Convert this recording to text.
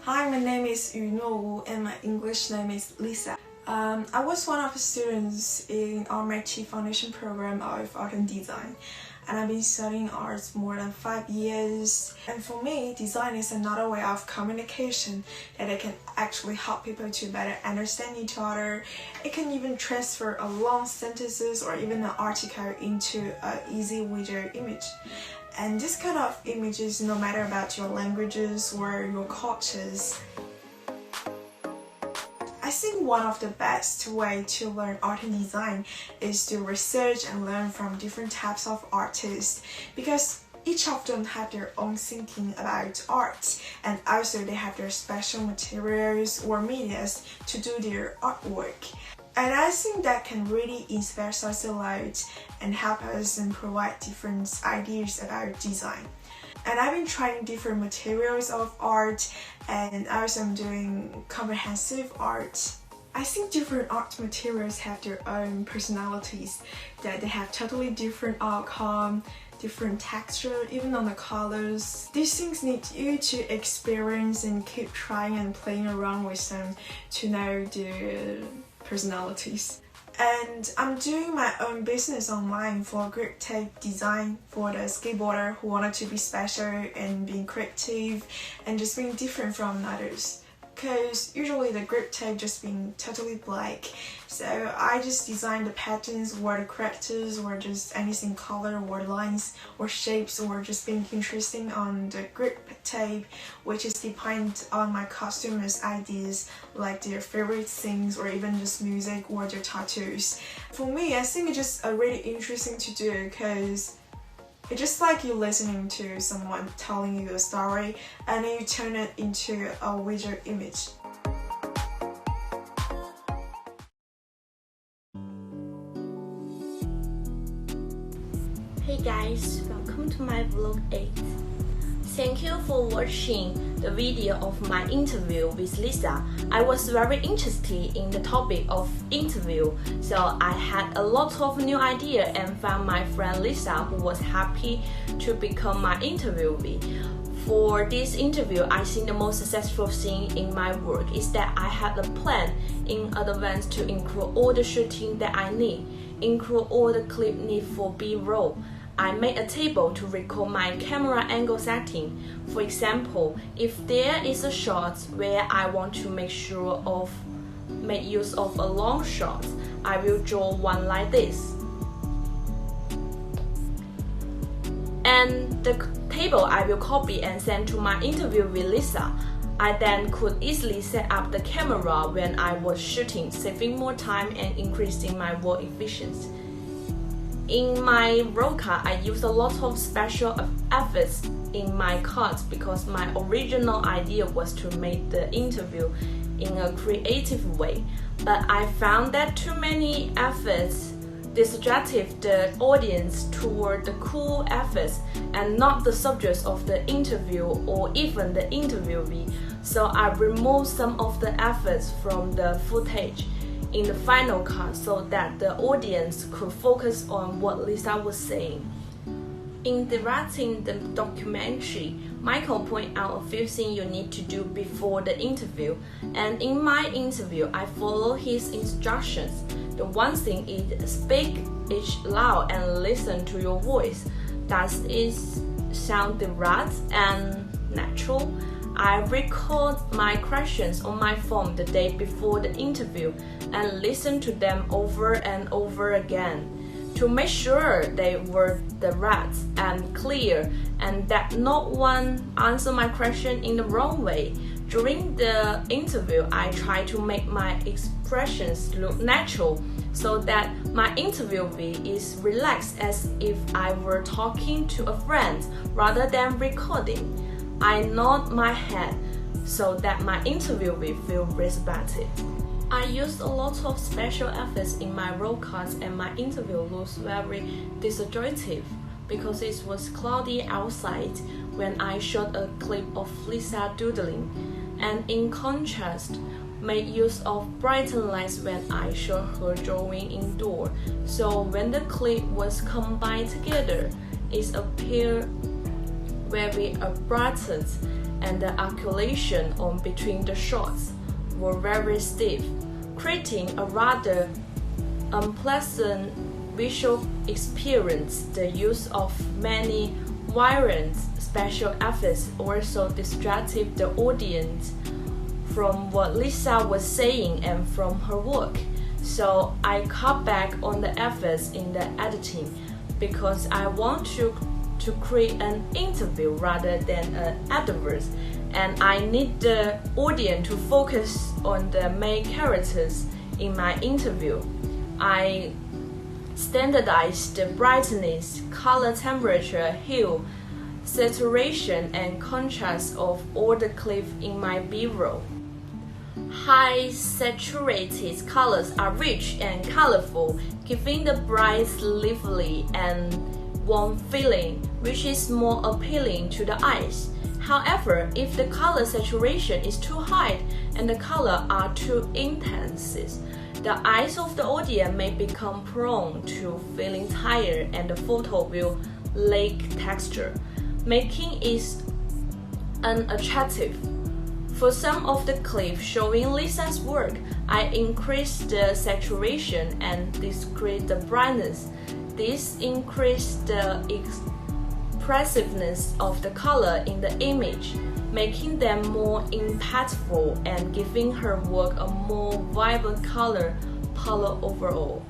Hi, my name is Yu and my English name is Lisa. I was one of the students in our MIT Foundation program of Art and Design, and I've been studying arts more than 5 years. And for me, design is another way of communication that it can actually help people to better understand each other. It can even transfer a long sentences or even an article into an easy visual image. And this kind of images, no matter about your languages or your cultures, I think one of the best way to learn art and design is to research and learn from different types of artists, because each of them have their own thinking about art, and also they have their special materials or medias to do their artwork. And I think that can really inspire us a lot and help us and provide different ideas about design. And I've been trying different materials of art, and also I'm doing comprehensive art. I think different art materials have their own personalities, that they have totally different outcome, different texture, even on the colors. These things need you to experience and keep trying and playing around with them to know the personalities. And I'm doing my own business online for grip tape design for the skateboarder who wanted to be special and being creative and just being different from others. Because usually the grip tape just being totally black, so I just designed the patterns or the characters or just anything color or lines or shapes or just being interesting on the grip tape, which is depend on my customers' ideas, like their favorite things or even just music or their tattoos. For me, I think it's just really interesting to do, because it's just like you listening to someone telling you a story and then you turn it into a visual image. Hey guys, welcome to my vlog 8. Thank you for watching the video of my interview with Lisa. I was very interested in the topic of interview, so I had a lot of new ideas and found my friend Lisa, who was happy to become my interviewee. For this interview, I think the most successful thing in my work is that I had a plan in advance to include all the shooting that I need, include all the clip need for B-roll. I made a table to record my camera angle setting. For example, if there is a shot where I want to make use of a long shot, I will draw one like this. And the table I will copy and send to my interview with Lisa. I then could easily set up the camera when I was shooting, saving more time and increasing my work efficiency. In my roll card, I used a lot of special efforts in my cards because my original idea was to make the interview in a creative way. But I found that too many efforts distracted the audience toward the cool efforts and not the subjects of the interview or even the interviewee. So I removed some of the efforts from the footage in the final cut so that the audience could focus on what Lisa was saying. In directing the documentary, Michael pointed out a few things you need to do before the interview, and in my interview, I follow his instructions. The one thing is speak each loud and listen to your voice. Does it sound direct and natural? I record my questions on my phone the day before the interview and listen to them over and over again to make sure they were direct and clear and that no one answered my question in the wrong way. During the interview, I try to make my expressions look natural so that my interviewee is relaxed as if I were talking to a friend rather than recording. I nod my head so that my interviewee feels respected. I used a lot of special efforts in my roll cards and my interview looks very distractive because it was cloudy outside when I shot a clip of Lisa doodling, and in contrast, made use of brighten lights when I shot her drawing indoor. So when the clip was combined together, it appeared very brightened and the articulation on between the shots were very stiff, creating a rather unpleasant visual experience. The use of many violent special effects also distracted the audience from what Lisa was saying and from her work. So I cut back on the efforts in the editing because I want to create an interview rather than an advert, and I need the audience to focus on the main characters in my interview. I standardized the brightness, color temperature, hue, saturation, and contrast of all the clips in my B-roll. High saturated colors are rich and colorful, giving the bright, lively, and warm feeling, which is more appealing to the eyes. However, if the color saturation is too high and the colors are too intense, the eyes of the audience may become prone to feeling tired and the photo will lack texture, making it unattractive. For some of the clips showing Lisa's work, I increased the saturation and decreased the brightness. This increased the expressiveness of the color in the image, making them more impactful and giving her work a more vibrant color palette overall.